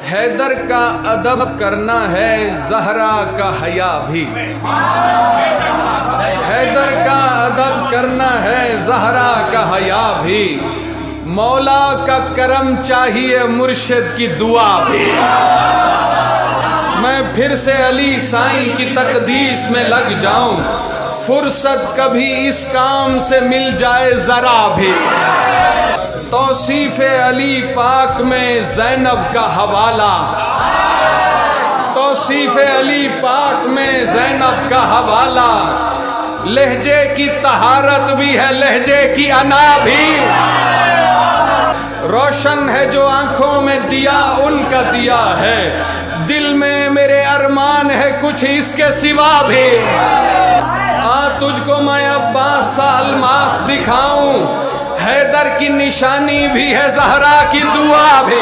हैदर का अदब करना है ज़हरा का हया भी। हैदर का अदब करना है ज़हरा का हया भी। मौला का करम चाहिए मुर्शिद की दुआ भी। मैं फिर से अली साईं की तकदीस में लग जाऊं, फुर्सत कभी इस काम से मिल जाए जरा भी। तौसीफ़े अली पाक में ज़ैनब का हवाला, तौसीफ़े अली पाक में ज़ैनब का हवाला। लहजे की तहारत भी है, लहजे की अना भी। रोशन है जो आंखों में दिया उनका दिया है, दिल में मेरे अरमान है कुछ इसके सिवा भी। तुझको मैं अब्बास सा अल्मास दिखाऊं, हैदर की निशानी भी है ज़हरा की दुआ भी।